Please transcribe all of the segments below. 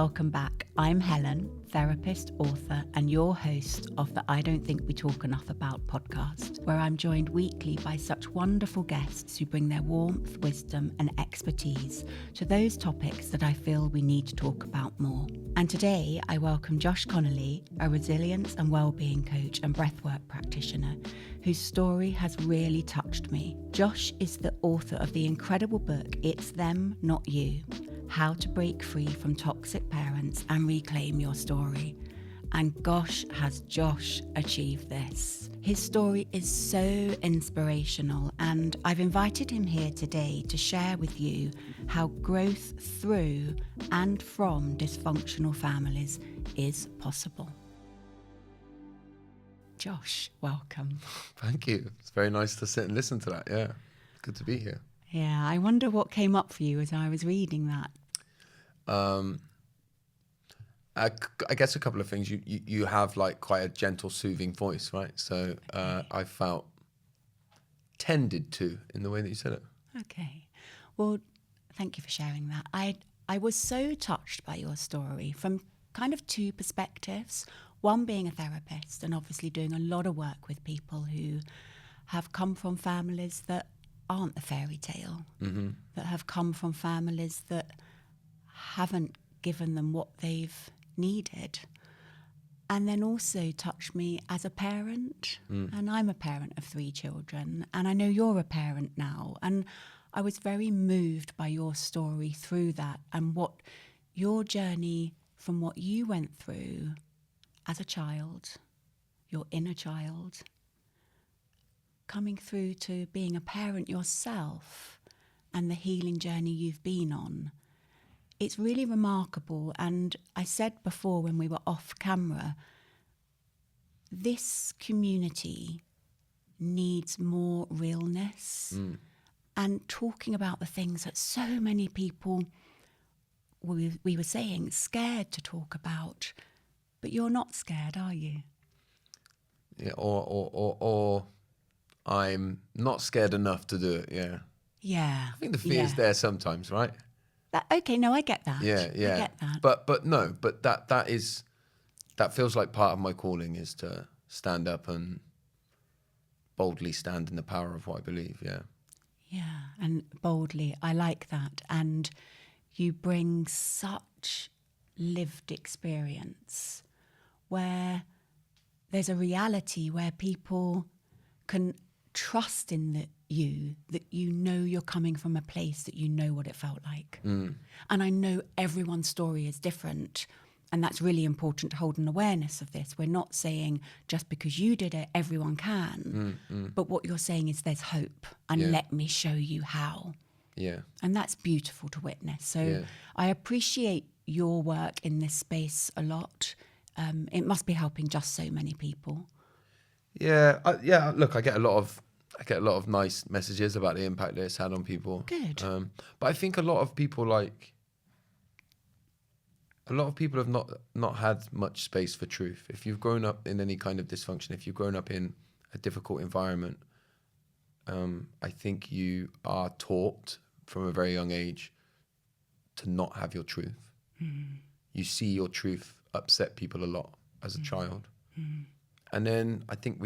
welcome back. I'm Helen, therapist, author, and your host of the I Don't Think We Talk Enough About podcast, where I'm joined weekly by such wonderful guests who bring their warmth, wisdom, and expertise to those topics that I feel we need to talk about more. And today I welcome Josh Connolly, a resilience and wellbeing coach and breathwork practitioner whose story has really touched me. Josh is the author of the incredible book, It's Them, Not You: How to Break Free from Toxic Parents and Reclaim Your Story. And gosh, has Josh achieved this. His story is so inspirational, and I've invited him here today to share with you how growth through and from dysfunctional families is possible. Josh, welcome. Thank you. It's very nice to sit and listen to that. Yeah, good to be here. Yeah, I wonder what came up for you as I was reading that. I guess a couple of things. You have like quite a gentle, soothing voice, right? So I felt tended to in the way that you said it. Okay. Well, thank you for sharing that. I was so touched by your story from kind of two perspectives. One being a therapist and obviously doing a lot of work with people who have come from families that aren't a fairy tale, that have come from families that haven't given them what they've needed. And then also touched me as a parent, and I'm a parent of 3 children, and I know you're a parent now, and I was very moved by your story through that and what your journey from what you went through as a child, your inner child, coming through to being a parent yourself and the healing journey you've been on. It's really remarkable. And I said before when we were off camera, this community needs more realness and talking about the things that so many people, we were saying, scared to talk about. But you're not scared, are you? Yeah, or I'm not scared enough to do it. Yeah. Yeah. I think the fear is there sometimes, right? Okay, no, I get that. Yeah. I get that. But that feels like part of my calling is to stand up and boldly stand in the power of what I believe. Yeah. Yeah, and boldly, I like that. And you bring such lived experience where there's a reality where people can trust in that you know you're coming from a place that you know what it felt like. And I know everyone's story is different, and that's really important to hold an awareness of this. We're not saying just because you did it, everyone can. But what you're saying is there's hope, and let me show you how. Yeah. And that's beautiful to witness. So I appreciate your work in this space a lot. It must be helping just so many people. Yeah. Look, I get a lot of nice messages about the impact that it's had on people. Good. But I think a lot of people have not had much space for truth. If you've grown up in any kind of dysfunction, if you've grown up in a difficult environment, I think you are taught from a very young age to not have your truth. You see your truth upset people a lot as a child. And then I think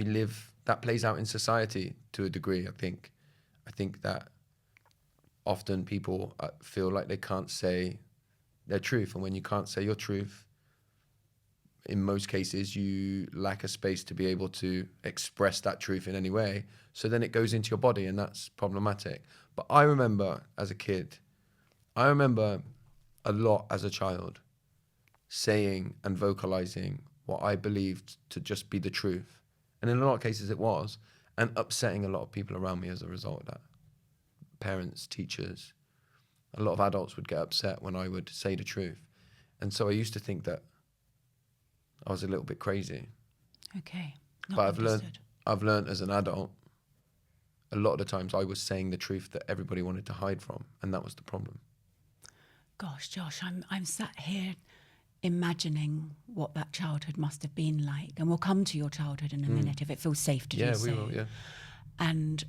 that plays out in society to a degree. I think that often people feel like they can't say their truth. And when you can't say your truth, in most cases, you lack a space to be able to express that truth in any way. So then it goes into your body, and that's problematic. But I remember as a kid, I remember a lot as a child saying and vocalizing what I believed to just be the truth. And in a lot of cases it was, and upsetting a lot of people around me as a result of that. Parents, teachers, a lot of adults would get upset when I would say the truth. And so I used to think that I was a little bit crazy. Okay. But I've learned as an adult, a lot of the times I was saying the truth that everybody wanted to hide from, and that was the problem. Gosh, Josh, I'm sat here imagining what that childhood must have been like. And we'll come to your childhood in a minute if it feels safe to do so. Yeah, we will, yeah. And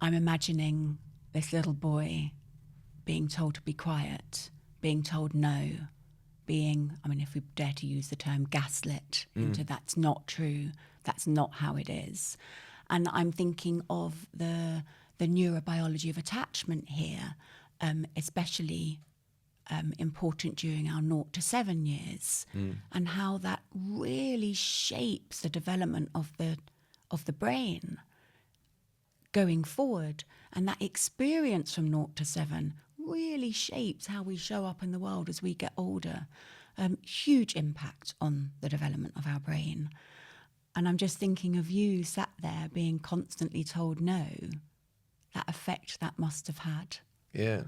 I'm imagining this little boy being told to be quiet, being told no, being, I mean, if we dare to use the term gaslit into that's not true, that's not how it is. And I'm thinking of the neurobiology of attachment here, especially important during our 0 to 7 years, and how that really shapes the development of the brain going forward. And that experience from 0 to 7 really shapes how we show up in the world as we get older. Huge impact on the development of our brain. And I'm just thinking of you sat there being constantly told no, that effect that must have had. Yeah.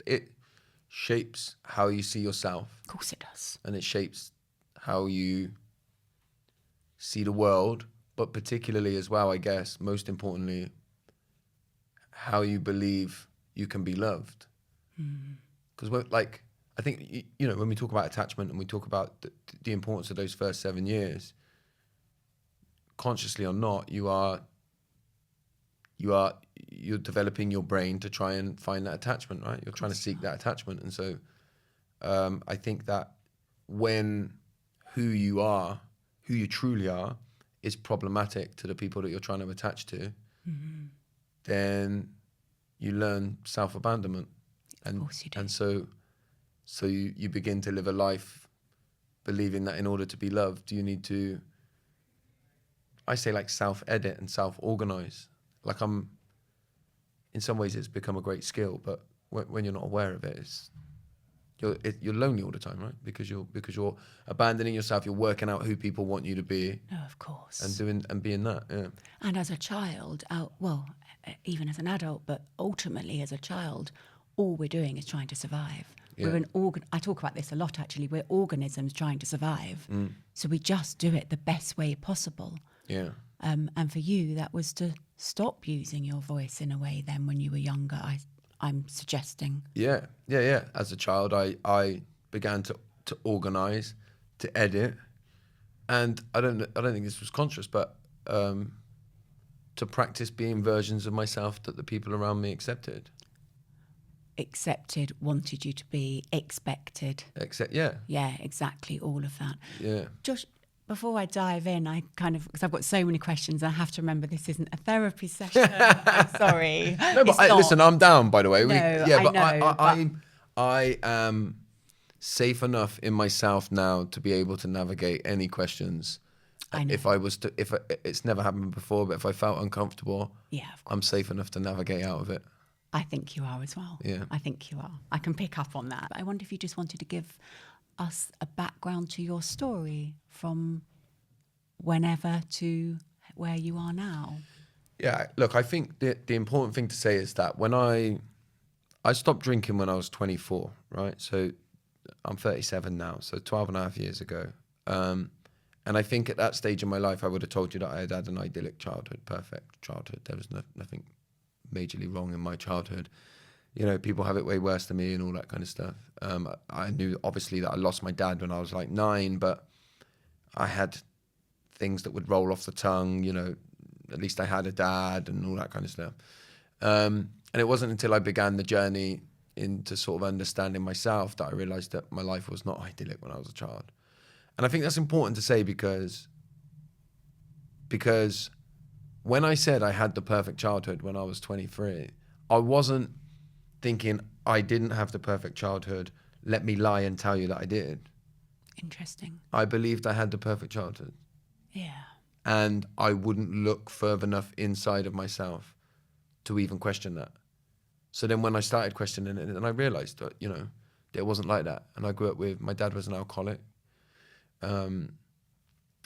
It shapes how you see yourself. Of course it does. And it shapes how you see the world, but particularly as well, I guess, most importantly, how you believe you can be loved. Because I think, when we talk about attachment and we talk about the importance of those first 7 years, consciously or not, you're developing your brain to try and find that attachment, right? You're trying to seek that attachment. And so I think that when who you truly are, is problematic to the people that you're trying to attach to, then you learn self-abandonment. And, of course you do. And so you begin to live a life believing that in order to be loved, you need to, I say, like, self-edit and self-organize. Like, in some ways it's become a great skill, but when you're not aware of it, you're lonely all the time, right? Because you're abandoning yourself, you're working out who people want you to be. No, of course. And being that, yeah. And as a child, even as an adult, but ultimately as a child, all we're doing is trying to survive. Yeah. We're I talk about this a lot, actually. We're organisms trying to survive. So we just do it the best way possible. Yeah. And for you, that was to stop using your voice in a way then when you were younger, I'm suggesting. Yeah. As a child, I began to organize, to edit, and I don't think this was conscious, but to practice being versions of myself that the people around me accepted. Accepted, wanted you to be, expected. Yeah. Yeah, exactly, all of that. Yeah. Josh, before I dive in, because I've got so many questions, I have to remember this isn't a therapy session. I'm sorry. No, but listen, I'm down, by the way. I am safe enough in myself now to be able to navigate any questions. I know. It's never happened before, but if I felt uncomfortable, yeah, of course. I'm safe enough to navigate out of it. I think you are as well. Yeah. I think you are. I can pick up on that. I wonder if you just wanted to give us a background to your story from whenever to where you are now. Yeah, look, I think the important thing to say is that when I stopped drinking when I was 24, right? So I'm 37 now, so 12 and a half years ago. And I think at that stage in my life, I would have told you that I had had an idyllic childhood, perfect childhood. There was nothing majorly wrong in my childhood. People have it way worse than me and all that kind of stuff. I knew, obviously, that I lost my dad when I was like 9, but I had things that would roll off the tongue, at least I had a dad and all that kind of stuff. And it wasn't until I began the journey into sort of understanding myself that I realized that my life was not idyllic when I was a child. And I think that's important to say because when I said I had the perfect childhood when I was 23, I wasn't thinking I didn't have the perfect childhood. Let me lie and tell you that I did. Interesting. I believed I had the perfect childhood. Yeah. And I wouldn't look further enough inside of myself to even question that. So then when I started questioning it, and I realized that, it wasn't like that. And I grew up with, my dad was an alcoholic. And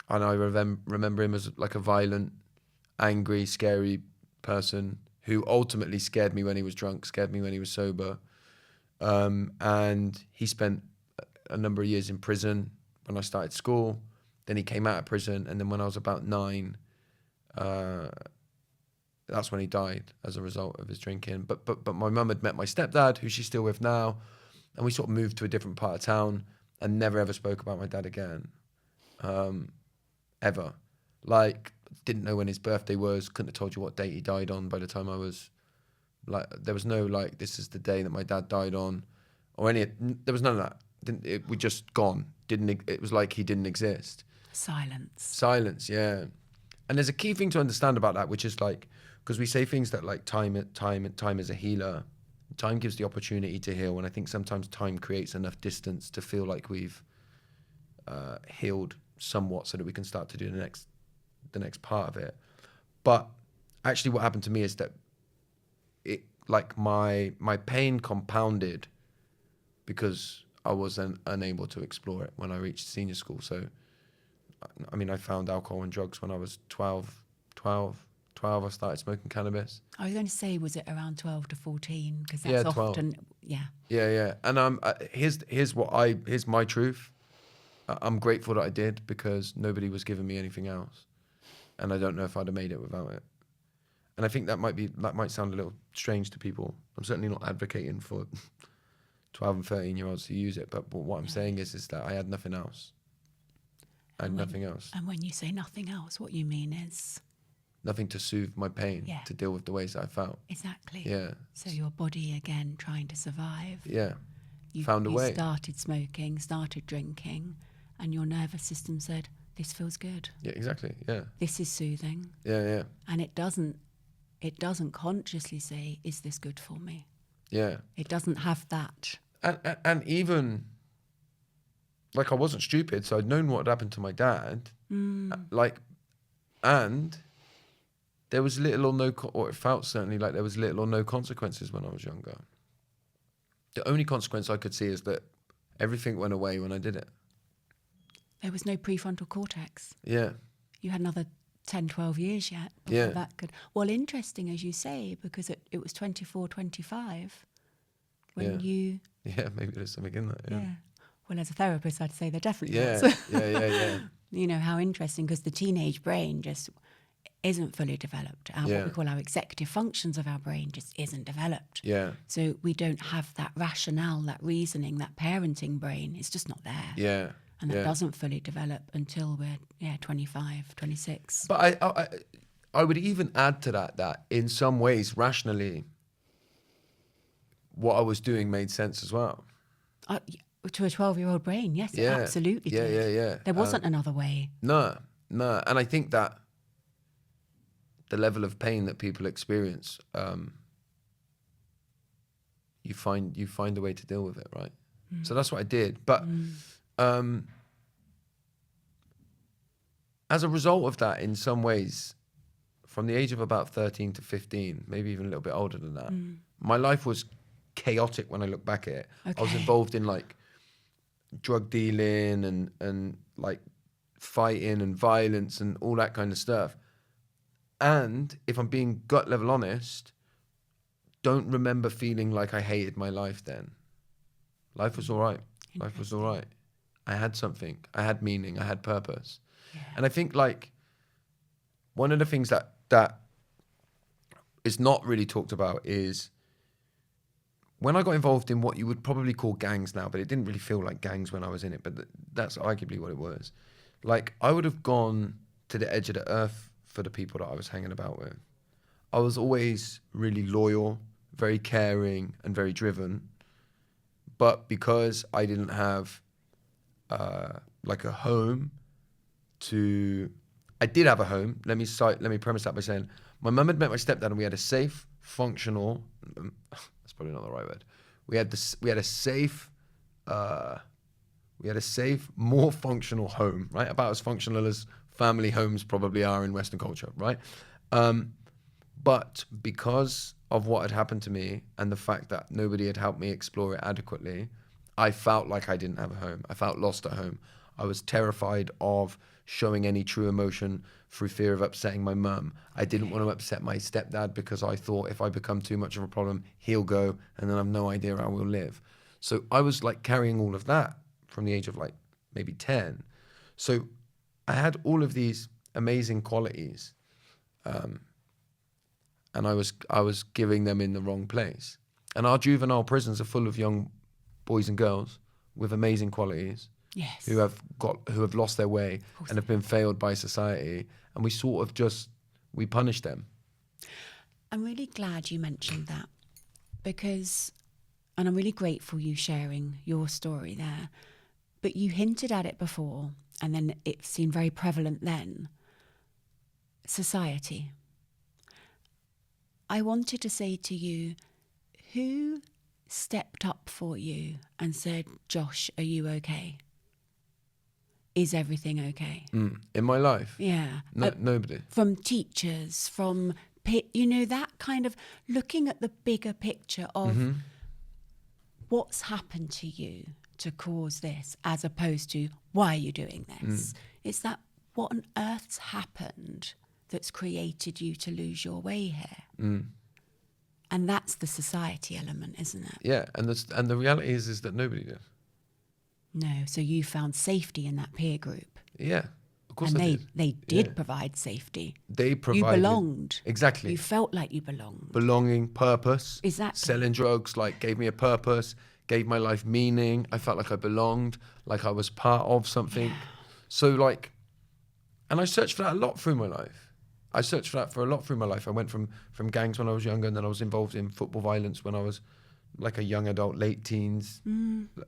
I remember him as like a violent, angry, scary person who ultimately scared me when he was drunk, scared me when he was sober. And he spent a number of years in prison when I started school. Then he came out of prison, and then when I was about 9, that's when he died as a result of his drinking. But my mum had met my stepdad, who she's still with now, and we sort of moved to a different part of town and never ever spoke about my dad again, ever. Like, didn't know when his birthday was, couldn't have told you what date he died on by the time I was, like, there was no, like, this is the day that my dad died on, or there was none of that. we just gone. It was like he didn't exist. Silence, yeah. And there's a key thing to understand about that, which is like, because we say things that like time is a healer. Time gives the opportunity to heal, and I think sometimes time creates enough distance to feel like we've healed somewhat, so that we can start to do the next part of it. But actually, what happened to me is that it, like, my pain compounded because I was unable to explore it when I reached senior school. So, I mean, I found alcohol and drugs when I was 12. I started smoking cannabis. I was going to say, was it around 12 to 14? Because Yeah, that's 12. often, yeah. Yeah. And here's my truth. I'm grateful that I did, because nobody was giving me anything else, and I don't know if I'd have made it without it. And I think that might sound a little strange to people. I'm certainly not advocating for 12 and 13-year-olds to use it, but what I'm saying is that I had nothing else. Nothing else. And when you say nothing else, what you mean is? Nothing to soothe my pain, to deal with the ways that I felt. Exactly. Yeah. So your body, again, trying to survive. Yeah. Found a way. You started smoking, started drinking, and your nervous system said, this feels good. Yeah, exactly. Yeah. This is soothing. Yeah. And it doesn't consciously say, is this good for me? Yeah. It doesn't have that. And even, like, I wasn't stupid, so I'd known what had happened to my dad. And there was little or no, or it felt certainly like there was little or no consequences when I was younger. The only consequence I could see is that everything went away when I did it. There was no prefrontal cortex. Yeah. You had another 10, 12 years yet before that could... Well, interesting, as you say, because it was 24, 25 when you... Yeah, maybe there's something in that, yeah. Well, as a therapist, I'd say there definitely is. Yeah. You know, how interesting, because the teenage brain just isn't fully developed. What we call our executive functions of our brain just isn't developed. Yeah. So we don't have that rationale, that reasoning, that parenting brain. It's just not there. Yeah. And that doesn't fully develop until we're 25, 26. But I would even add to that in some ways, rationally, what I was doing made sense as well. To a 12-year-old brain, yes, it absolutely did. Yeah. There wasn't another way. No. And I think that the level of pain that people experience, you find a way to deal with it, right? So that's what I did. But as a result of that, in some ways, from the age of about 13 to 15, maybe even a little bit older than that, my life was chaotic when I look back at it. Okay. I was involved in like drug dealing and like fighting and violence and all that kind of stuff. And if I'm being gut level honest, don't remember feeling like I hated my life then. Life was all right. Life was all right. I had something. I had meaning. I had purpose. Yeah. And I think like one of the things that is not really talked about is when I got involved in what you would probably call gangs now, but it didn't really feel like gangs when I was in it, but that's arguably what it was. Like, I would have gone to the edge of the earth for the people that I was hanging about with. I was always really loyal, very caring, and very driven. But because I didn't have like a home I did have a home. Let me premise that by saying my mum had met my stepdad, and we had a safe, functional. That's probably not the right word. We had a safe, more functional home, right? About as functional as family homes probably are in Western culture, right? But because of what had happened to me and the fact that nobody had helped me explore it adequately, I felt like I didn't have a home. I felt lost at home. I was terrified of showing any true emotion through fear of upsetting my mum. I didn't want to upset my stepdad because I thought if I become too much of a problem, he'll go and then I've no idea how we'll live. So I was like carrying all of that from the age of like maybe 10. So I had all of these amazing qualities, and I was giving them in the wrong place. And our juvenile prisons are full of young boys and girls with amazing qualities. Yes. Who have lost their way and have been failed by society, and we sort of we punish them. I'm really glad you mentioned that, because And I'm really grateful you sharing your story there. But you hinted at it before, and then it seemed very prevalent then. Society. I wanted to say to you, who stepped up for you and said, Josh, are you okay? Is everything okay? In my life? Yeah. Nobody. From teachers, from, that kind of looking at the bigger picture of what's happened to you to cause this, as opposed to why are you doing this? It's that what on earth's happened that's created you to lose your way here. And that's the society element, isn't it? Yeah, and the reality is that nobody did. No, so you found safety in that peer group. Yeah, of course and I did. They did provide safety. They provided... You belonged. Exactly. You felt like you belonged. Belonging, purpose. Exactly. Selling drugs, gave me a purpose, gave my life meaning. I felt like I belonged, like I was part of something. Yeah. So and I searched for that a lot through my life. I searched for that for a lot through my life. I went from gangs when I was younger, and then I was involved in football violence when I was like a young adult, late teens,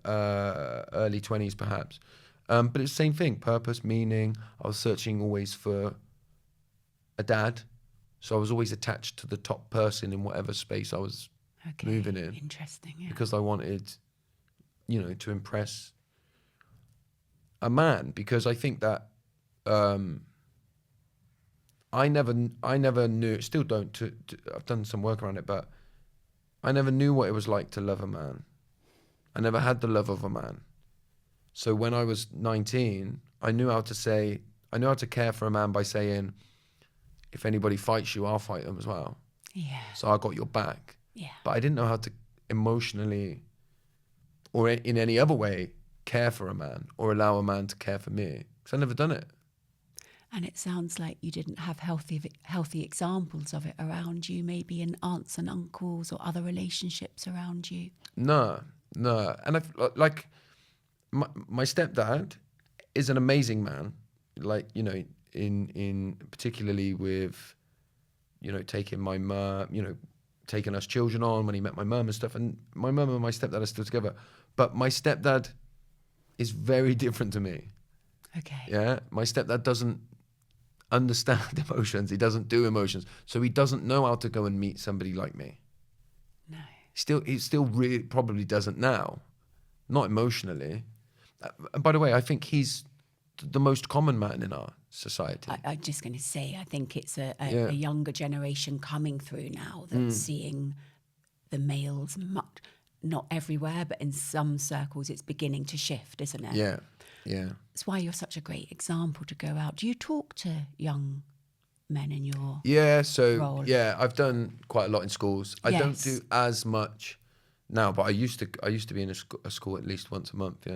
early 20s perhaps. But it's the same thing, purpose, meaning. I was searching always for a dad. So I was always attached to the top person in whatever space I was moving in. Interesting, yeah. Because I wanted, to impress a man. Because I think that I never knew, still don't, I've done some work around it, but I never knew what it was like to love a man. I never had the love of a man. So when I was 19, I knew how to care for a man by saying, if anybody fights you, I'll fight them as well. Yeah. So I got your back. Yeah. But I didn't know how to emotionally or in any other way care for a man or allow a man to care for me. Because I've never done it. And it sounds like you didn't have healthy examples of it around you, maybe in aunts and uncles or other relationships around you. No. And I've my stepdad is an amazing man, in particularly with, taking my mum, taking us children on when he met my mum and stuff. And my mum and my stepdad are still together. But my stepdad is very different to me. Okay. Yeah. My stepdad doesn't understand emotions. He doesn't do emotions. So he doesn't know how to go and meet somebody like me. No. He still really probably doesn't now. Not emotionally. And by the way, I think he's the most common man in our society. I'm just going to say, I think it's a younger generation coming through now that's seeing the males, not everywhere, but in some circles it's beginning to shift, isn't it? Yeah. That's why you're such a great example to go out. Do you talk to young men in your role? I've done quite a lot in schools. I don't do as much now, but I used to be in a school at least once a month,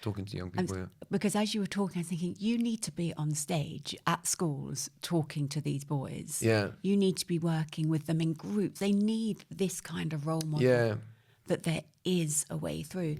talking to young people. Because as you were talking, I was thinking, you need to be on stage at schools talking to these boys. Yeah. You need to be working with them in groups. They need this kind of role model. Yeah. That there is a way through.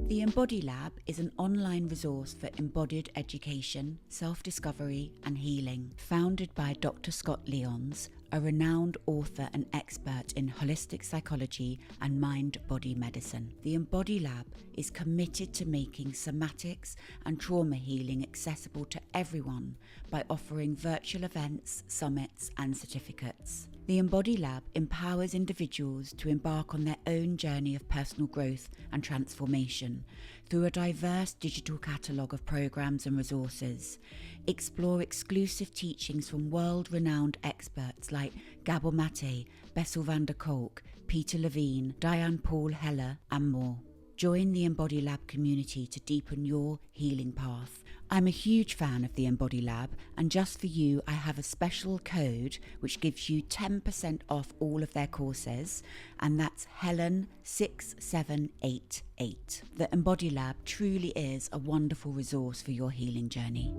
The Embody Lab is an online resource for embodied education, self-discovery and healing, founded by Dr. Scott Lyons, a renowned author and expert in holistic psychology and mind-body medicine. The Embody Lab is committed to making somatics and trauma healing accessible to everyone by offering virtual events, summits and certificates. The Embody Lab empowers individuals to embark on their own journey of personal growth and transformation through a diverse digital catalogue of programs and resources. Explore exclusive teachings from world-renowned experts like Gabor Mate, Bessel van der Kolk, Peter Levine, Diane Paul Heller, and more. Join the Embody Lab community to deepen your healing path. I'm a huge fan of the Embody Lab, and just for you, I have a special code which gives you 10% off all of their courses, and that's Helen 6788. The Embody Lab truly is a wonderful resource for your healing journey.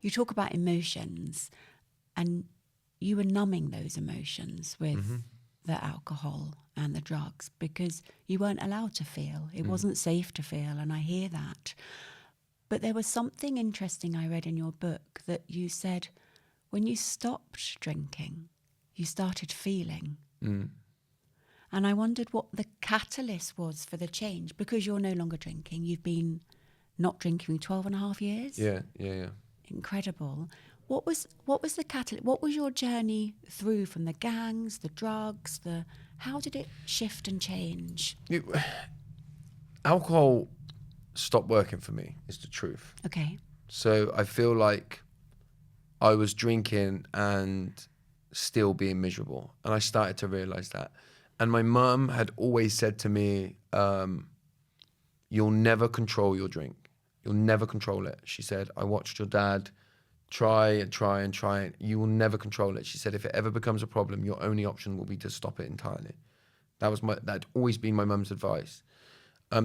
You talk about emotions, and you were numbing those emotions with the alcohol and the drugs because you weren't allowed to feel. It wasn't safe to feel, and I hear that. But there was something interesting I read in your book that you said when you stopped drinking, you started feeling. Mm. And I wondered what the catalyst was for the change, because you're no longer drinking. You've been not drinking 12 and a half years. Yeah. Incredible. What was the catalyst? What was your journey through from the gangs, the drugs, how did it shift and change? Alcohol stopped working for me, is the truth. Okay. So I feel like I was drinking and still being miserable. And I started to realize that. And my mum had always said to me, you'll never control your drink. You'll never control it. She said, I watched your dad try and try and try. You will never control it. She said, if it ever becomes a problem, your only option will be to stop it entirely. That'd always been my mum's advice.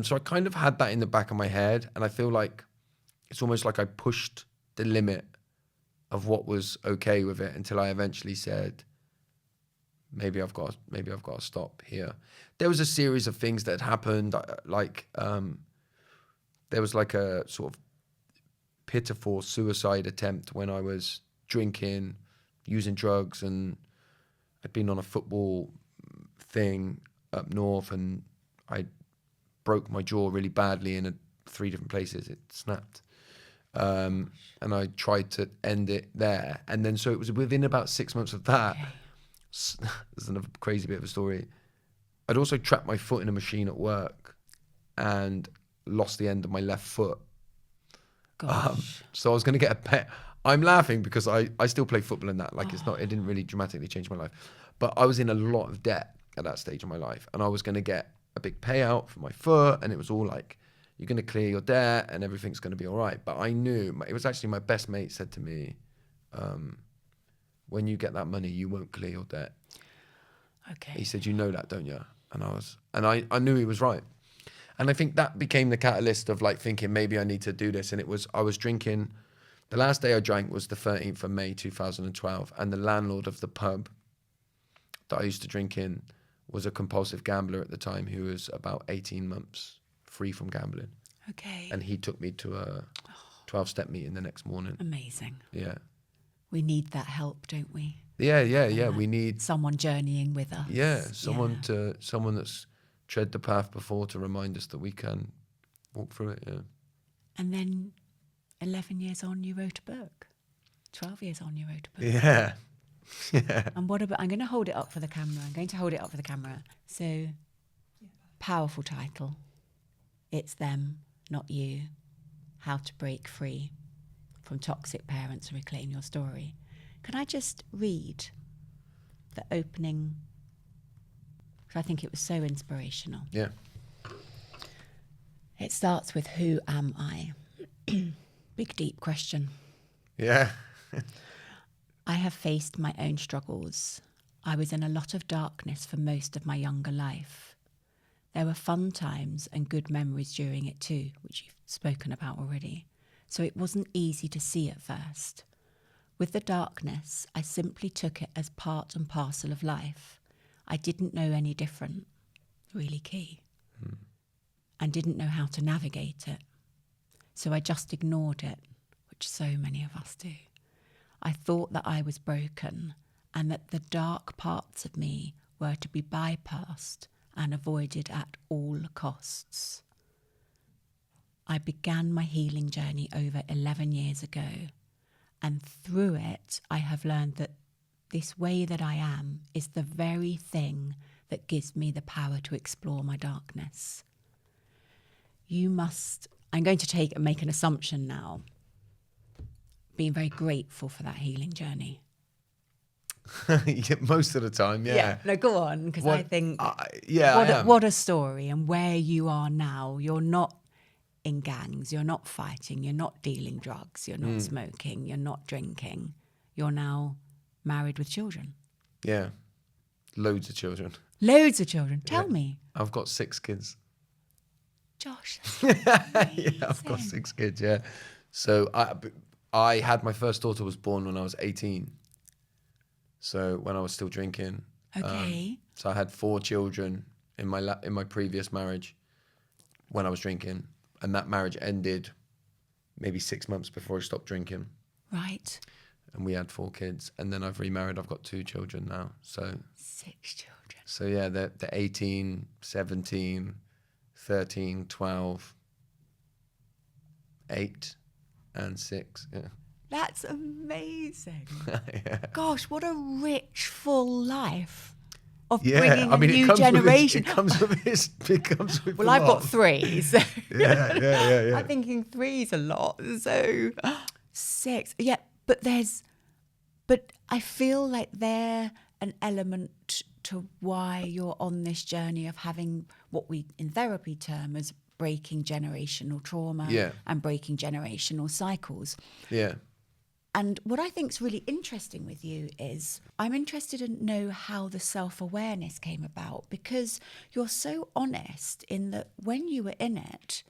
So I kind of had that in the back of my head, and I feel like it's almost like I pushed the limit of what was okay with it until I eventually said, maybe I've got to stop here. There was a series of things that had happened, there was like a sort of pitiful suicide attempt when I was drinking, using drugs, and I'd been on a football thing up north, and I broke my jaw really badly in 3 different places. It snapped. And I tried to end it there. And then so it was within about 6 months of that. Okay. There's another crazy bit of a story. I'd also trapped my foot in a machine at work and lost the end of my left foot. Gosh. So I was going to get a pet. I'm laughing because I still play football in that. Like, it didn't really dramatically change my life. But I was in a lot of debt at that stage of my life. And I was going to get a big payout for my foot. And it was all like, you're going to clear your debt and everything's going to be all right. But I knew, it was actually my best mate said to me, when you get that money, you won't clear your debt. Okay. He said, you know that, don't you? And I knew he was right. And I think that became the catalyst of like thinking maybe I need to do this. And I was drinking, the last day I drank was the 13th of May, 2012. And the landlord of the pub that I used to drink in was a compulsive gambler at the time who was about 18 months free from gambling. Okay. And he took me to a 12-step mean the next morning. Amazing. Yeah. We need that help, don't we? Yeah. We need someone journeying with us. Yeah, someone that's tread the path before to remind us that we can walk through it. Yeah. And then 11 years on, you wrote a book. 12 years on, you wrote a book. Yeah. Yeah. And what about? I'm going to hold it up for the camera. So, powerful title. It's them, not you. How to break free from toxic parents and reclaim your story. Can I just read the opening? Because I think it was so inspirational. Yeah. It starts with, who am I? Big, deep question. Yeah. I have faced my own struggles. I was in a lot of darkness for most of my younger life. There were fun times and good memories during it too, which you've spoken about already. So it wasn't easy to see at first. With the darkness, I simply took it as part and parcel of life. I didn't know any different, really key, and didn't know how to navigate it. So I just ignored it, which so many of us do. I thought that I was broken and that the dark parts of me were to be bypassed and avoided at all costs. I began my healing journey over 11 years ago, and through it I have learned that this way that I am is the very thing that gives me the power to explore my darkness. I'm going to make an assumption now, being very grateful for that healing journey. Yeah, most of the time, yeah. No, go on, because I think, what a story, and where you are now. You're not in gangs, you're not fighting, you're not dealing drugs, you're not smoking, you're not drinking. You're now married with children. Yeah, loads of children. Tell me. I've got 6 kids. Josh. Yeah, I've got 6 kids, yeah. So I had my first daughter was born when I was 18. So when I was still drinking. Okay. So I had 4 children in my previous marriage when I was drinking, and that marriage ended maybe 6 months before I stopped drinking. Right. And we had 4 kids. And then I've remarried. I've got 2 children now. So 6 children. So yeah, they're 18, 17, 13, 12, 8 and 6. Yeah. That's amazing. Yeah. Gosh, what a rich, full life of Yeah, bringing I mean, a new it comes generation. With it comes with this. It comes with Well, a I've got lot. 3, so Yeah. I'm thinking 3 is a lot. So 6, yeah. But I feel like they're an element to why you're on this journey of having what we in therapy term as breaking generational trauma Yeah. and breaking generational cycles. Yeah. And what I think is really interesting with you is I'm interested to know how the self-awareness came about, because you're so honest in that when you were in it,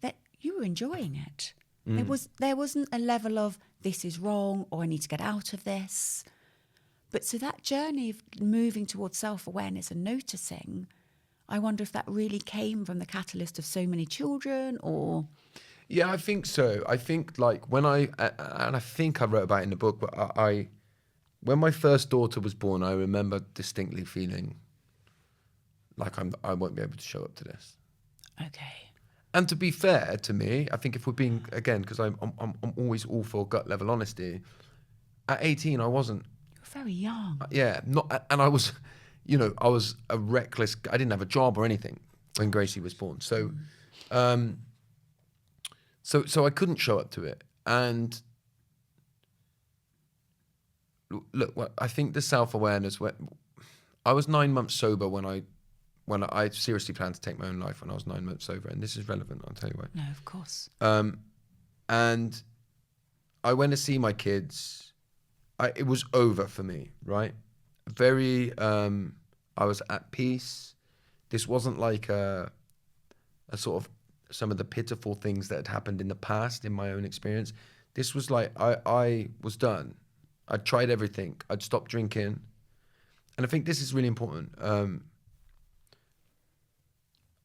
that you were enjoying it. There wasn't a level of this is wrong or I need to get out of this. But so that journey of moving towards self-awareness and noticing, I wonder if that really came from the catalyst of so many children or... Yeah, I think so. I think like when and I think I wrote about it in the book, but when my first daughter was born, I remember distinctly feeling like I won't be able to show up to this. Okay. And to be fair to me, I think if we're being, again, because I'm always all for gut level honesty, at 18, I wasn't. You're very young. Yeah, and I was, I was a reckless, I didn't have a job or anything when Gracie was born. So, so I couldn't show up to it. And look, I think the self-awareness, I was 9 months sober when I seriously planned to take my own life when I was 9 months sober, and this is relevant, I'll tell you why. No, of course. And I went to see my kids. It was over for me, right? I was at peace. This wasn't like a sort of some of the pitiful things that had happened in the past in my own experience. This was like, I was done. I'd tried everything. I'd stopped drinking. And I think this is really important.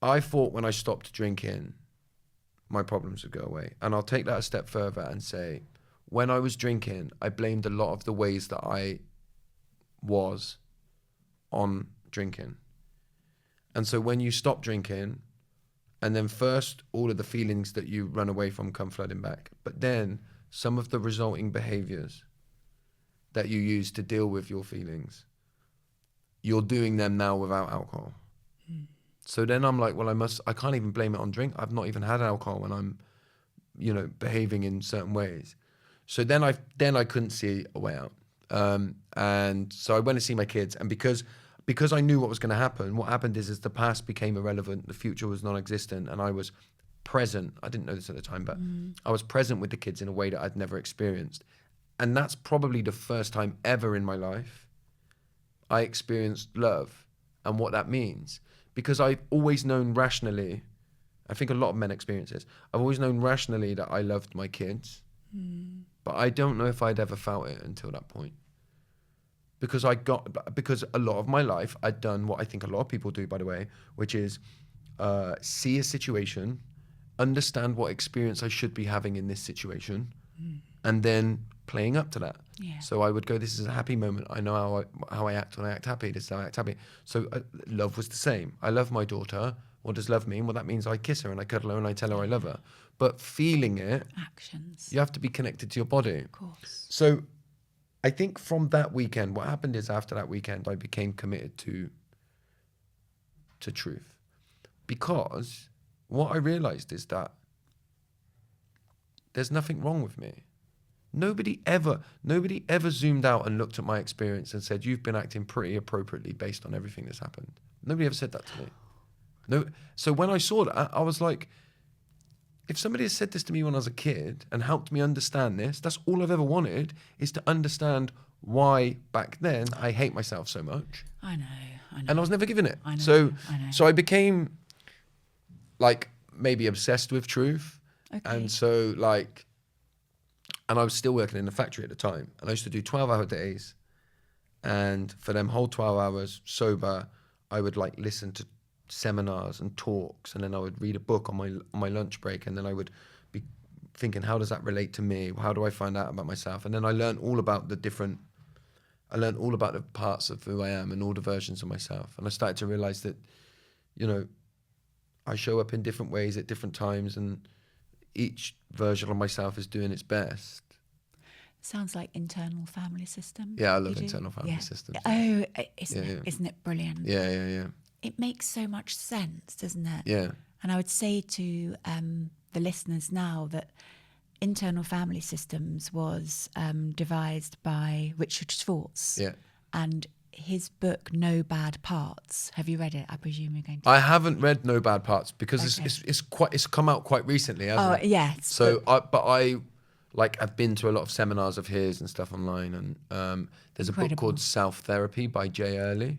I thought when I stopped drinking, my problems would go away. And I'll take that a step further and say, when I was drinking, I blamed a lot of the ways that I was on drinking. And so when you stop drinking, and then first all of the feelings that you run away from come flooding back, but then some of the resulting behaviors that you use to deal with your feelings, you're doing them now without alcohol. So then I'm like, well, I can't even blame it on drink. I've not even had alcohol when I'm, behaving in certain ways. So then I couldn't see a way out. And so I went to see my kids, and because I knew what was going to happen, what happened is the past became irrelevant, the future was non-existent, and I was present. I didn't know this at the time, but I was present with the kids in a way that I'd never experienced. And that's probably the first time ever in my life I experienced love and what that means. Because I've always known rationally, I think a lot of men experience this, I've always known rationally that I loved my kids, but I don't know if I'd ever felt it until that point. Because a lot of my life, I'd done what I think a lot of people do, by the way, which is see a situation, understand what experience I should be having in this situation, and then playing up to that. Yeah. So I would go, this is a happy moment. I know how I act when I act happy. This is how I act happy. So love was the same. I love my daughter. What does love mean? Well, that means I kiss her and I cuddle her and I tell her I love her. But feeling it, actions. you have to be connected to your body. Of course. So I think from that weekend, what happened is after that weekend, I became committed to truth. Because what I realized is that there's nothing wrong with me. Nobody ever zoomed out and looked at my experience and said, you've been acting pretty appropriately based on everything that's happened. Nobody ever said that to me. No. So when I saw that, I was like, if somebody had said this to me when I was a kid and helped me understand this, that's all I've ever wanted, is to understand why back then I hate myself so much. I know. And I was never given it. I know. So I became like maybe obsessed with truth. Okay. And so like, and I was still working in the factory at the time. And I used to do 12-hour days. And for them whole 12 hours sober, I would like listen to seminars and talks. And then I would read a book on my lunch break. And then I would be thinking, how does that relate to me? How do I find out about myself? And then I learned all about the parts of who I am and all the versions of myself. And I started to realize that, you know, I show up in different ways at different times, and each version of myself is doing its best. Sounds like internal family system. Yeah, I love internal family systems. Oh, isn't it brilliant? Yeah. It makes so much sense, doesn't it? Yeah. And I would say to the listeners now that internal family systems was devised by Richard Schwartz. Yeah. And his book, No Bad Parts. Have you read it? I presume you're going to. I haven't read No Bad Parts because it's come out quite recently, hasn't it? Yes. So I've been to a lot of seminars of his and stuff online, and there's a book called Self Therapy by Jay Earley.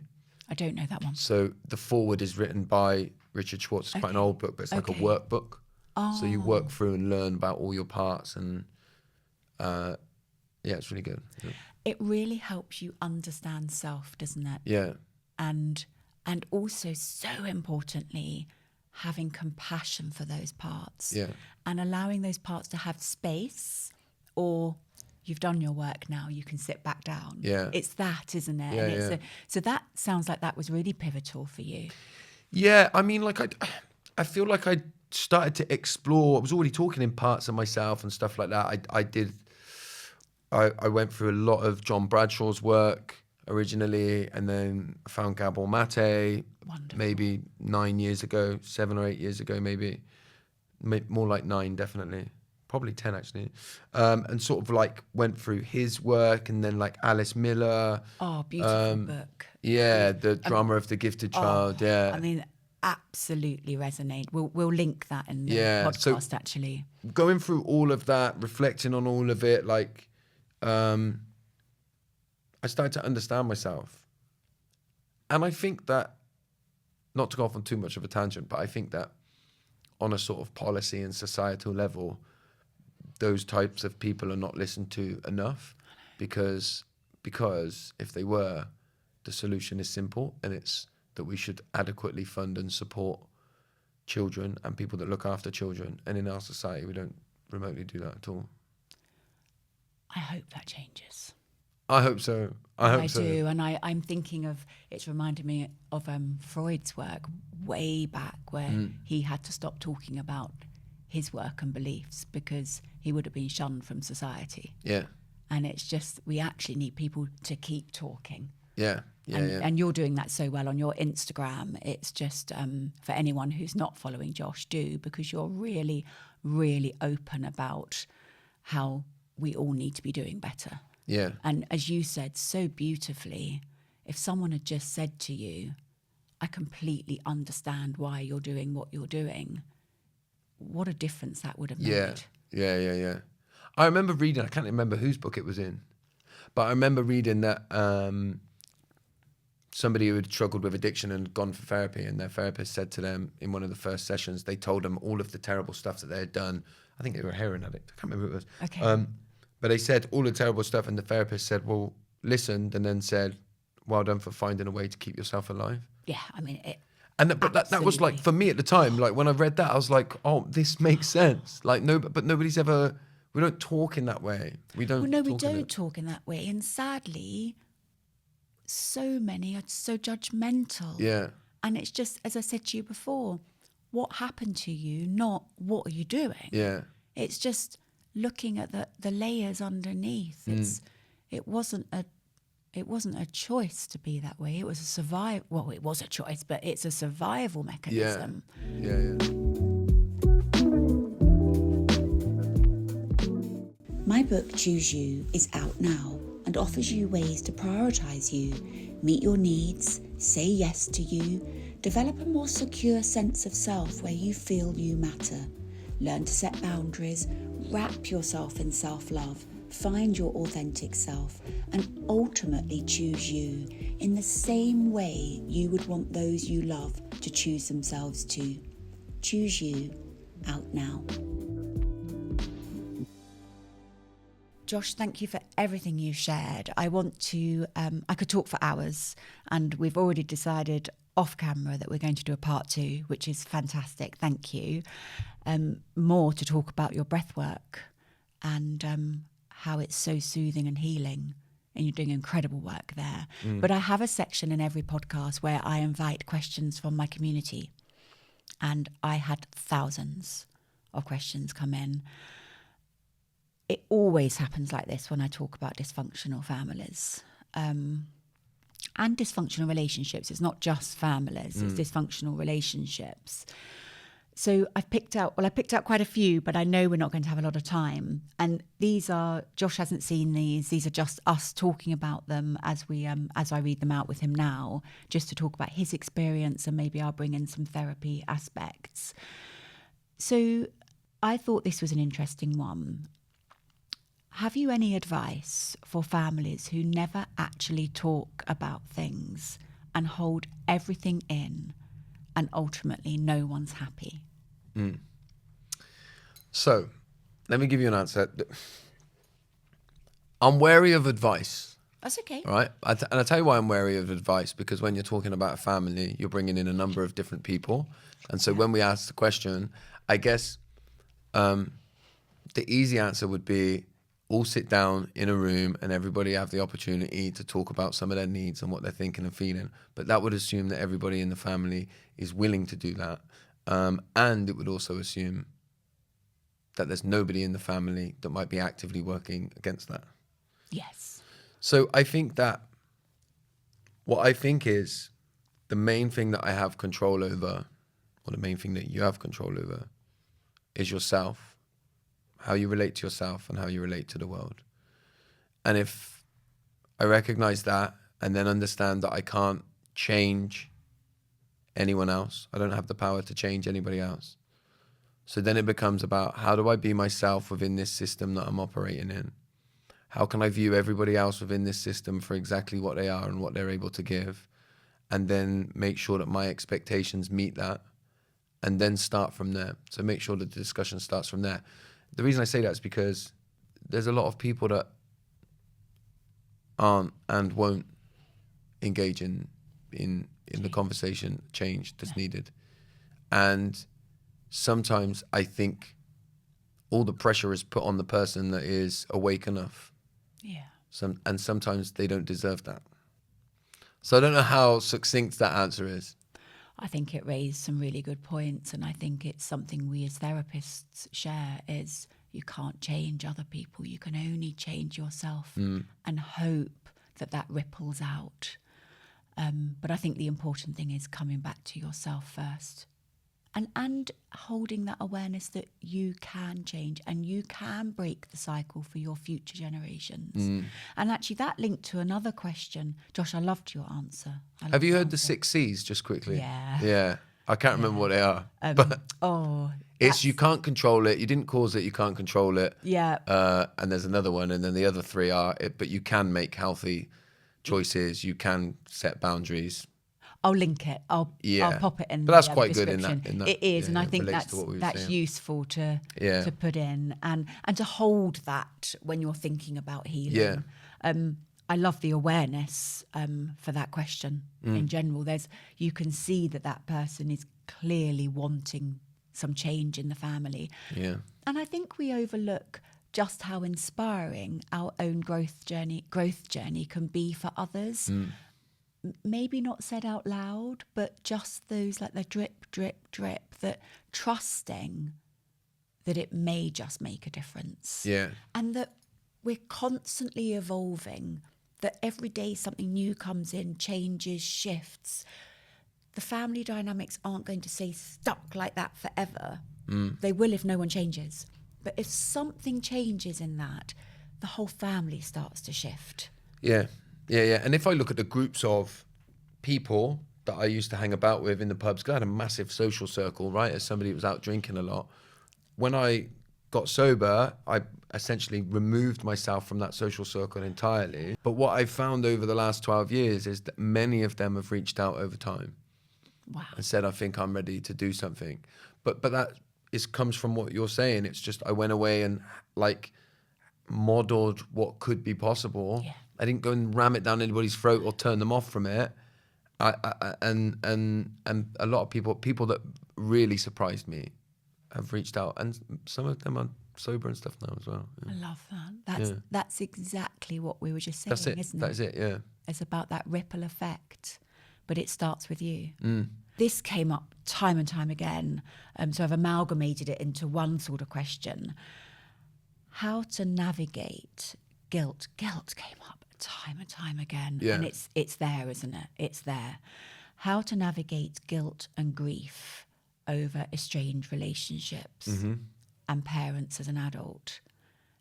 I don't know that one. So the foreword is written by Richard Schwartz. It's quite an old book, but it's like a workbook. So you work through and learn about all your parts, and it's really good. Yeah. It really helps you understand self, doesn't it? Yeah. And also, so importantly, having compassion for those parts. Yeah. And allowing those parts to have space, or you've done your work now, you can sit back down. Yeah. It's that, isn't it? Yeah, And so that sounds like that was really pivotal for you. Yeah, I mean, like I feel like I started to explore. I was already talking in parts of myself and stuff like that. I went through a lot of John Bradshaw's work originally, and then I found Gabor Mate. Wonderful. Maybe 7 or 8 years ago, maybe more like 9, definitely. Probably 10 actually. And sort of like went through his work, and then like Alice Miller. Oh, beautiful book. Yeah, the drama of The Gifted Child. Yeah. I mean, absolutely resonate. We'll link that in the podcast, actually. Going through all of that, reflecting on all of it, like I started to understand myself. And I think that, not to go off on too much of a tangent, but I think that on a sort of policy and societal level, those types of people are not listened to enough, because if they were, the solution is simple, and it's that we should adequately fund and support children and people that look after children. And in our society, we don't remotely do that at all. I hope that changes. I hope so. I do, and I'm thinking of, it's reminded me of Freud's work way back, where he had to stop talking about his work and beliefs because he would have been shunned from society. Yeah. And it's just, we actually need people to keep talking. Yeah. And you're doing that so well on your Instagram. It's just, for anyone who's not following Josh, do, because you're really, really open about how we all need to be doing better. Yeah. And as you said so beautifully, if someone had just said to you, I completely understand why you're doing what you're doing, what a difference that would have made. Yeah. I remember reading, I can't remember whose book it was in, but I remember reading that somebody who had struggled with addiction and gone for therapy, and their therapist said to them in one of the first sessions, they told them all of the terrible stuff that they had done. I think they were a heroin addict. I can't remember who it was. Okay. But they said all the terrible stuff, and the therapist said, well, listened, and then said, well done for finding a way to keep yourself alive. Yeah, I mean, but that was like, for me at the time, like when I read that, I was like, oh, this makes sense. Like, but nobody's ever, we don't talk in that way. We don't talk in that way. And sadly, so many are so judgmental. Yeah. And it's just, as I said to you before, what happened to you, not what are you doing? Yeah. It's just looking at the layers underneath. It wasn't a choice to be that way. It was a survival. Well, it was a choice, but it's a survival mechanism. Yeah. My book, Choose You, is out now and offers you ways to prioritise you, meet your needs, say yes to you, develop a more secure sense of self where you feel you matter, learn to set boundaries, wrap yourself in self-love, find your authentic self, and ultimately choose you in the same way you would want those you love to choose themselves too. Choose You, out now. Josh, thank you for everything you shared. I want to, I could talk for hours, and we've already decided off camera that we're going to do a part 2, which is fantastic. Thank you. More to talk about your breath work and how it's so soothing and healing. And you're doing incredible work there. But I have a section in every podcast where I invite questions from my community. And I had thousands of questions come in. It always happens like this when I talk about dysfunctional families and dysfunctional relationships. It's not just families, it's dysfunctional relationships. So I picked out quite a few, but I know we're not going to have a lot of time. And these are, Josh hasn't seen these. These are just us talking about them as I read them out with him now, just to talk about his experience, and maybe I'll bring in some therapy aspects. So I thought this was an interesting one. Have you any advice for families who never actually talk about things and hold everything in, and ultimately no one's happy? So, let me give you an answer. I'm wary of advice. That's okay. Right? And I'll tell you why I'm wary of advice, because when you're talking about a family, you're bringing in a number of different people. And so when we ask the question, I guess the easy answer would be all sit down in a room and everybody have the opportunity to talk about some of their needs and what they're thinking and feeling. But that would assume that everybody in the family is willing to do that. And it would also assume that there's nobody in the family that might be actively working against that. Yes. So I think that what I think is the main thing that I have control over, or the main thing that you have control over, is yourself, how you relate to yourself and how you relate to the world. And if I recognize that and then understand that I can't change anyone else, I don't have the power to change anybody else. So then it becomes about, how do I be myself within this system that I'm operating in? How can I view everybody else within this system for exactly what they are and what they're able to give? And then make sure that my expectations meet that, and then start from there. So make sure that the discussion starts from there. The reason I say that is because there's a lot of people that aren't and won't engage in the conversation change that's needed. And sometimes I think all the pressure is put on the person that is awake enough. Yeah. And sometimes they don't deserve that. So I don't know how succinct that answer is. I think it raised some really good points, and I think it's something we as therapists share, is you can't change other people. You can only change yourself and hope that that ripples out. But I think the important thing is coming back to yourself first, and holding that awareness that you can change and you can break the cycle for your future generations. And actually that linked to another question. Josh, I loved your answer. Have you heard the 6 C's, just quickly? Yeah. Yeah. I can't remember what they are. But it's you can't control it. You didn't cause it. You can't control it. Yeah. And there's another one. And then the other 3 are, but you can make healthy choices. You can set boundaries. I'll link it. I'll pop it in. But that's the quite good in that. It is, and I think that's useful to put in and to hold that when you're thinking about healing. Yeah. I love the awareness for that question in general. You can see that person is clearly wanting some change in the family. Yeah. And I think we overlook just how inspiring our own growth journey can be for others. Maybe not said out loud, but just those, like the drip, drip, drip, that trusting that it may just make a difference. Yeah. And that we're constantly evolving, that every day something new comes in, changes, shifts. The family dynamics aren't going to stay stuck like that forever. They will if no one changes. But if something changes in that, the whole family starts to shift. Yeah. Yeah. And if I look at the groups of people that I used to hang about with in the pubs, because I had a massive social circle, right, as somebody who was out drinking a lot. When I got sober, I essentially removed myself from that social circle entirely. But what I've found over the last 12 years is that many of them have reached out over time. Wow. And said, I think I'm ready to do something. But that comes from what you're saying. It's just I went away and modeled what could be possible. Yeah. I didn't go and ram it down anybody's throat or turn them off from it. And a lot of people that really surprised me have reached out, and some of them are sober and stuff now as well. I love that. That's exactly what we were just saying, That's it. isn't it? That is it. Yeah. It's about that ripple effect, but it starts with you. Mm. This came up time and time again, so I've amalgamated it into one sort of question. How to navigate guilt. Guilt came up time and time again, Yeah. and it's there, isn't it? It's there. How to navigate guilt and grief over estranged relationships and parents as an adult,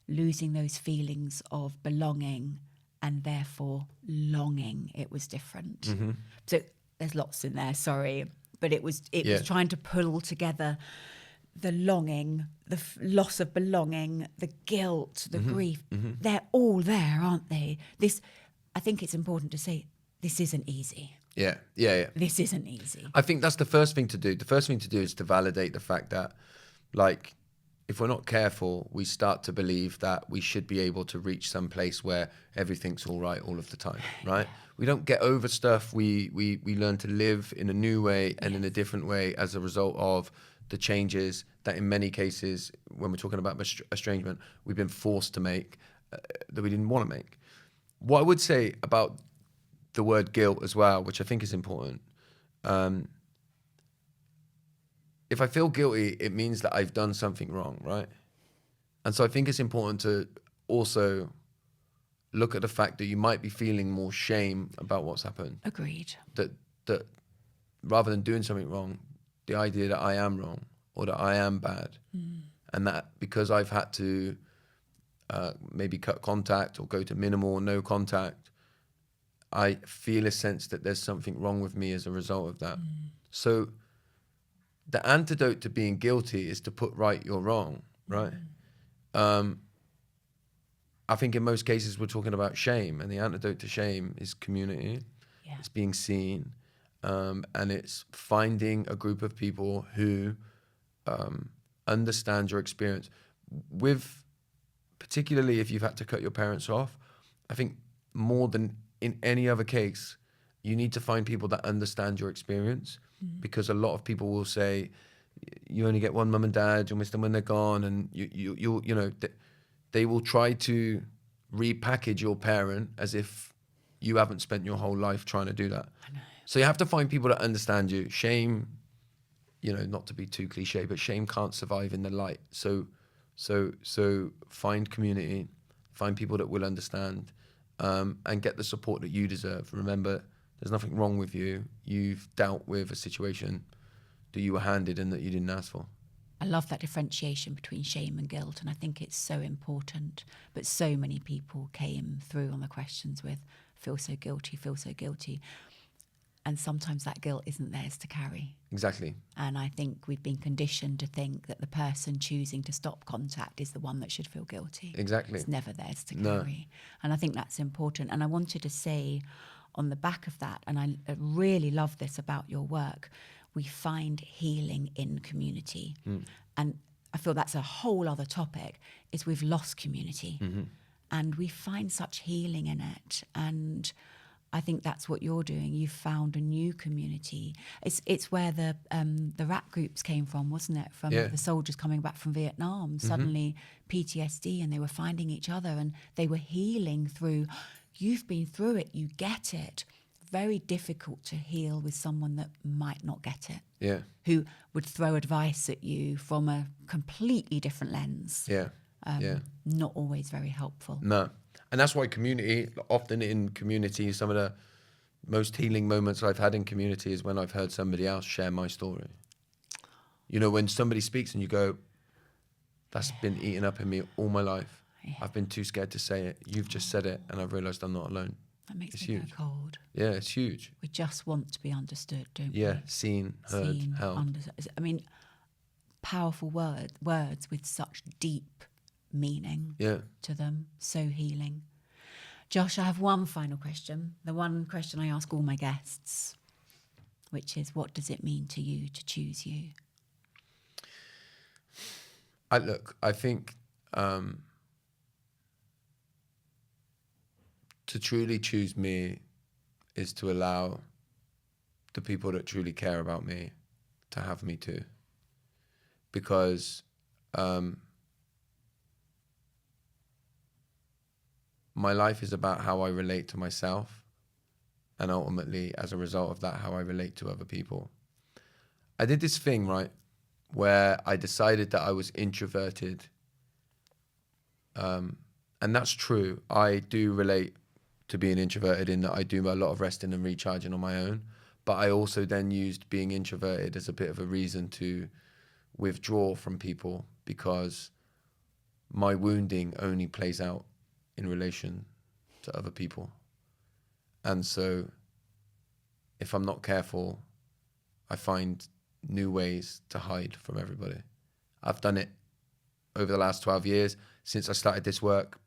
losing those feelings of belonging and therefore longing it was different. So there's lots in there, sorry, but it was trying to pull together the longing, the loss of belonging, the guilt, the grief. They're all there, aren't they? I think it's important to say, this isn't easy. Yeah. This isn't easy. I think that's the first thing to do. The first thing to do is to validate the fact that, like, if we're not careful, we start to believe that we should be able to reach some place where everything's all right all of the time, right? We don't get over stuff. We learn to live in a new way and in a different way as a result of the changes that in many cases, when we're talking about estrangement, we've been forced to make that we didn't want to make. What I would say about the word guilt as well, which I think is important, if I feel guilty, it means that I've done something wrong, right? And so I think it's important to also look at the fact that you might be feeling more shame about what's happened. Agreed. That rather than doing something wrong, the idea that I am wrong or that I am bad, and that because I've had to maybe cut contact or go to minimal or no contact, I feel a sense that there's something wrong with me as a result of that. So the antidote to being guilty is to put right your wrong, right? I think in most cases we're talking about shame, and the antidote to shame is community. Yeah. It's being seen, and it's finding a group of people who understand your experience. Particularly if you've had to cut your parents off, I think more than in any other case, you need to find people that understand your experience, because a lot of people will say, you only get one mum and dad, you'll miss them when they're gone, and you know, they will try to repackage your parent as if you haven't spent your whole life trying to do that. I know. So you have to find people that understand you. Shame, you know, not to be too cliche, but shame can't survive in the light. So find community, find people that will understand, and get the support that you deserve. Remember, there's nothing wrong with you. You've dealt with a situation that you were handed and that you didn't ask for. I love that differentiation between shame and guilt, and I think it's so important. But so many people came through on the questions with feel so guilty. And sometimes that guilt isn't theirs to carry. Exactly. And I think we've been conditioned to think that the person choosing to stop contact is the one that should feel guilty. Exactly. It's never theirs to No. carry. And I think that's important. And I wanted to say on the back of that, and I really love this about your work, we find healing in community. And I feel that's a whole other topic, is we've lost community. And we find such healing in it. And I think that's what you're doing. You've found a new community. It's where the rap groups came from, wasn't it? From the soldiers coming back from Vietnam, suddenly PTSD, and they were finding each other and they were healing through, you've been through it, you get it. Very difficult to heal with someone that might not get it. Yeah. Who would throw advice at you from a completely different lens. Yeah. Not always very helpful. No. And that's why community, often in community, some of the most healing moments I've had in community is when I've heard somebody else share my story. You know, when somebody speaks and you go, that's been eaten up in me all my life. Yeah. I've been too scared to say it. You've just said it, and I've realised I'm not alone. That makes It's me huge. go cold. Yeah, it's huge. We just want to be understood, don't we? Yeah, seen, heard, held. I mean, powerful words with such deep meaning to them, so healing. Josh, I have one final question, the one question I ask all my guests, which is, what does it mean to you to choose you? I think to truly choose me is to allow the people that truly care about me to have me too. Because my life is about how I relate to myself, and ultimately, as a result of that, how I relate to other people. I did this thing, right, where I decided that I was introverted. And that's true. I do relate to being introverted in that I do a lot of resting and recharging on my own. But I also then used being introverted as a bit of a reason to withdraw from people, because my wounding only plays out in relation to other people. And so if I'm not careful, I find new ways to hide from everybody. I've done it over the last 12 years since I started this work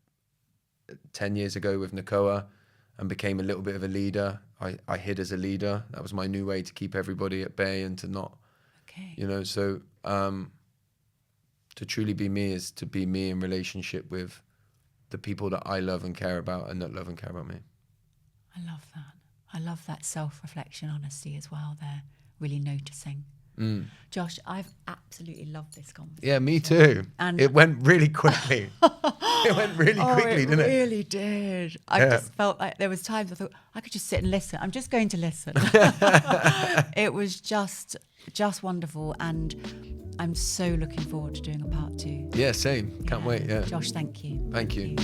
10 years ago with Nakoa and became a little bit of a leader. I hid as a leader. That was my new way to keep everybody at bay and to not, you know, so to truly be me is to be me in relationship with the people that I love and care about and that love and care about me. I love that. I love that self-reflection, honesty as well there, really noticing. Josh, I've absolutely loved this conversation. Yeah, me too. And it went really quickly. It went really quickly, didn't it? It really did. I just felt like there was times I thought, I could just sit and listen. I'm just going to listen. It was just wonderful. And I'm so looking forward to doing a part 2. Yeah, same. Can't wait, yeah. Josh, thank you. Thank you.